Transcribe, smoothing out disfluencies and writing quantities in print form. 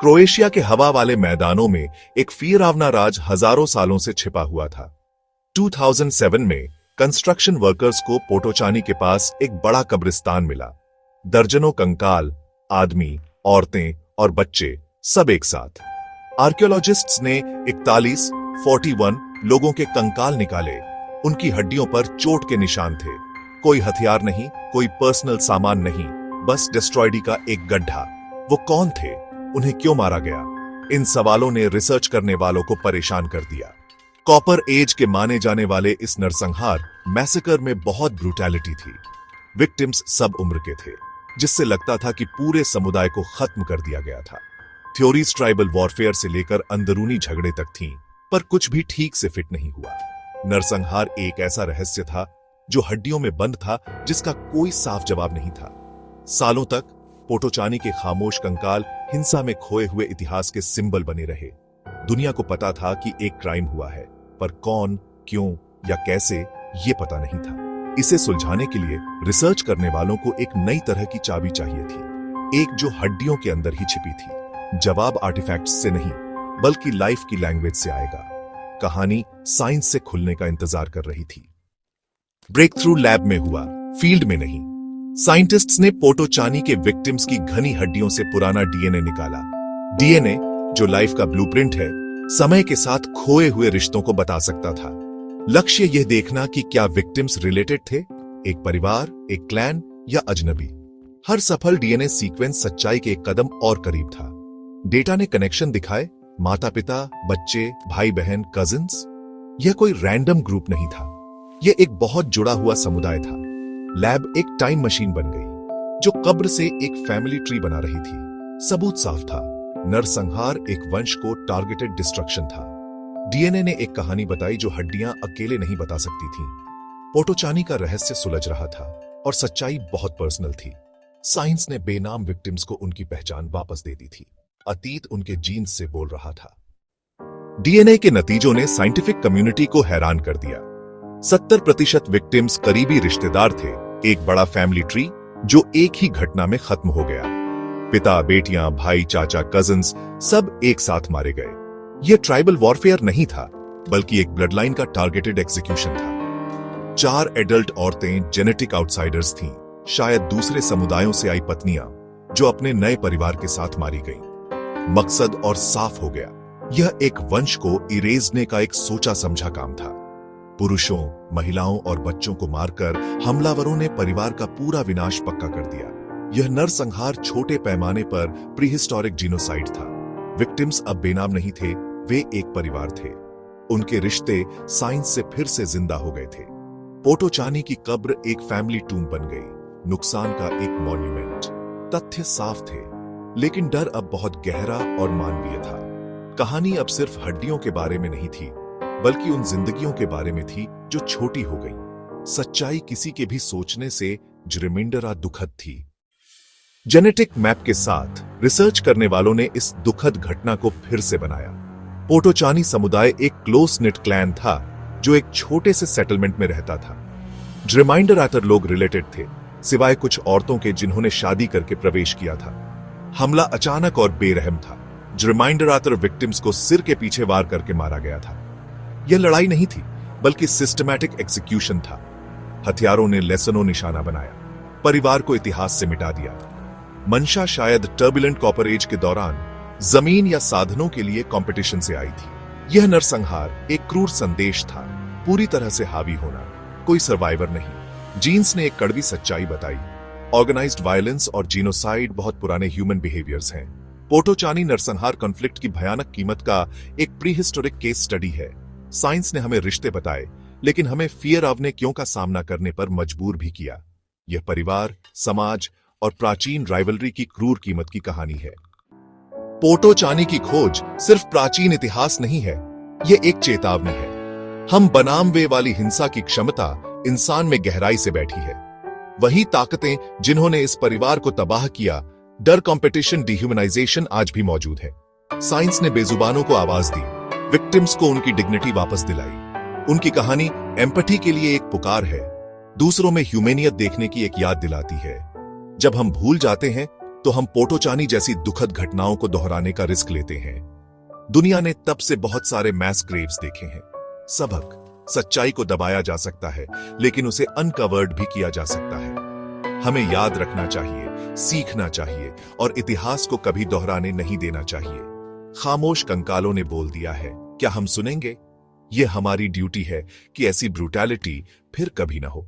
Croatia के हवा वाले मैदानों में एक फिरआवना राज हजारों सालों से छिपा हुआ था। 2007 में कंस्ट्रक्शन वर्कर्स को पोटोचानी के पास एक बड़ा कब्रिस्तान मिला। दर्जनों कंकाल, आदमी, औरतें और बच्चे सब एक साथ। आर्कियोलॉजिस्ट्स ने 41 लोगों के कंकाल निकाले। उनकी हड्डियों पर चोट के निशान थे। कोई हथियार नहीं, कोई पर्सनल सामान नहीं, बस डिस्ट्रॉयडी का एक गड्ढा। वो कौन थे? उन्हें क्यों मारा गया? इन सवालों ने रिसर्च करने वालों को परेशान कर दिया। कॉपर एज के माने जाने वाले इस नरसंहार मैसेकर में बहुत ब्रूटैलिटी थी। विक्टिम्स सब उम्र के थे, जिससे लगता था कि पूरे समुदाय को खत्म कर दिया गया था। थ्योरीज ट्राइबल वॉरफेयर से लेकर अंदरूनी झगड़े तक थीं, पर कुछ भी ठीक से फिट नहीं हुआ। नरसंहार एक ऐसा रहस्य था जो हड्डियों में बंद था, जिसका कोई साफ जवाब नहीं था। सालों तक पोटोचानी के खामोश कंकाल हिंसा में खोए हुए इतिहास के सिंबल बने रहे। दुनिया को पता था कि एक क्राइम हुआ है, पर कौन, क्यों या कैसे, ये पता नहीं था। इसे सुलझाने के लिए रिसर्च करने वालों को एक नई तरह की चाबी चाहिए थी, एक जो हड्डियों के अंदर ही छिपी थी। जवाब आर्टिफैक्ट्स से नहीं, बल्कि लाइफ की लैंग्वेज से आएगा। कहानी साइंस से खुलने का इंतजार कर रही थी। ब्रेक थ्रू लैब में हुआ, फील्ड में नहीं। साइंटिस्ट्स ने पोटोचानी के विक्टिम्स की घनी हड्डियों से पुराना डीएनए निकाला। डीएनए, जो लाइफ का ब्लूप्रिंट है, समय के साथ खोए हुए रिश्तों को बता सकता था। लक्ष्य यह देखना कि क्या विक्टिम्स रिलेटेड थे, एक परिवार, एक क्लैन या अजनबी। हर सफल डीएनए सीक्वेंस सच्चाई के एक कदम और करीब था। डेटा ने कनेक्शन दिखाए, माता पिता, बच्चे, भाई बहन, कजिन्स। यह कोई रैंडम ग्रुप नहीं था, यह एक बहुत जुड़ा हुआ समुदाय था। लैब एक टाइम मशीन बन गई, जो कब्र से एक फैमिली ट्री बना रही थी। सबूत साफ था, नरसंहार एक वंश को टारगेटेड डिस्ट्रक्शन था। डीएनए ने एक कहानी बताई जो हड्डियां अकेले नहीं बता सकती थीं। पोटोचानी का रहस्य सुलझ रहा था और सच्चाई बहुत पर्सनल थी। साइंस ने बेनाम विक्टिम्स को उनकी पहचान वापस दे दी थी। अतीत उनके जीन्स से बोल रहा था। डीएनए के नतीजों ने साइंटिफिक कम्युनिटी को हैरान कर दिया। 70% विक्टिम्स करीबी रिश्तेदार थे, एक बड़ा फैमिली ट्री जो एक ही घटना में खत्म हो गया। पिता, बेटियां, भाई, चाचा, कजिन्स सब एक साथ मारे गए। यह ट्राइबल वॉरफेयर नहीं था, बल्कि एक ब्लड लाइन का टारगेटेड एग्जीक्यूशन था। 4 एडल्ट औरतें जेनेटिक आउटसाइडर्स थीं, शायद दूसरे समुदायों से आई पत्नियां, जो अपने नए परिवार के साथ मारी गईं। मकसद और साफ हो गया, यह एक वंश को इरेजने का एक सोचा समझा काम था। पुरुषों, महिलाओं और बच्चों को मारकर हमलावरों ने परिवार का पूरा विनाश पक्का कर दिया। यह नरसंहार छोटे पैमाने पर प्रीहिस्टोरिक जीनोसाइड था। विक्टिम्स अब बेनाम नहीं थे, वे एक परिवार थे। उनके रिश्ते साइंस से फिर से जिंदा हो गए थे। पोटोचानी की कब्र एक फैमिली टूम बन गई, नुकसान का एक मॉन्यूमेंट। तथ्य साफ थे, लेकिन डर अब बहुत गहरा और मानवीय था। कहानी अब सिर्फ हड्डियों के बारे में नहीं थी, बल्कि उन जिंदगियों के बारे में थी जो छोटी हो गई। सच्चाई किसी के भी सोचने से ज्रिमिंडरा दुखद थी। जेनेटिक मैप के साथ रिसर्च करने वालों ने इस दुखद घटना को फिर से बनाया। पोटोचानी समुदाय एक क्लोज निट क्लैन था, जो एक छोटे से सेटलमेंट में रहता था। ज्रिमाइंडरातर लोग रिलेटेड थे, सिवाय कुछ औरतों के जिन्होंने शादी करके प्रवेश किया था। हमला अचानक और बेरहम था। ज्रिमाइंडरातर विक्टिम्स को सिर के पीछे वार करके मारा गया था। यह लड़ाई नहीं थी, बल्कि सिस्टमैटिक एग्जीक्यूशन था। हथियारों ने लेसनों निशाना बनाया, परिवार को इतिहास से मिटा दिया। मंशा शायद टर्बुलेंट कॉपर एज के दौरान जमीन या साधनों के लिए कंपटीशन से आई थी। यह नरसंहार एक क्रूर संदेश था, पूरी तरह से हावी होना, कोई सर्वाइवर नहीं। जीन्स ने एक कड़वी सच्चाई बताई। ऑर्गेनाइज्ड वायलेंस और जीनोसाइड बहुत पुराने ह्यूमन बिहेवियर्स हैं। पोटोचानी नरसंहार कॉन्फ्लिक्ट की भयानक कीमत का एक प्रीहिस्टोरिक केस स्टडी है। साइंस ने हमें रिश्ते बताए, लेकिन हमें फिरआवने का सामना करने पर मजबूर भी किया। यह परिवार, समाज और प्राचीन राइवलरी की क्रूर कीमत की कहानी है। पोटोचानी की खोज सिर्फ प्राचीन इतिहास नहीं है, यह एक चेतावनी है। हम बनाम वे वाली हिंसा की क्षमता इंसान में गहराई से बैठी है। वही ताकतें जिन्होंने इस परिवार को तबाह किया, डर, कंपटीशन, डिह्यूमनाइजेशन आज भी मौजूद है। साइंस ने बेजुबानों को आवाज दी, विक्टिम्स को उनकी डिग्निटी वापस दिलाई। उनकी कहानी एम्पैथी के लिए एक पुकार है, दूसरों में ह्यूमैनियत देखने की एक याद दिलाती है। जब हम भूल जाते हैं तो हम पोटोचानी जैसी दुखद घटनाओं को दोहराने का रिस्क लेते हैं। दुनिया ने तब से बहुत सारे मैस ग्रेव्स देखे हैं। सबक, सच्चाई को दबाया जा सकता है, लेकिन उसे अनकवर्ड भी किया जा सकता है। हमें याद रखना चाहिए, सीखना चाहिए और इतिहास को कभी दोहराने नहीं देना चाहिए। खामोश कंकालों ने बोल दिया है, क्या हम सुनेंगे? यह हमारी ड्यूटी है कि ऐसी ब्रूटैलिटी फिर कभी ना हो।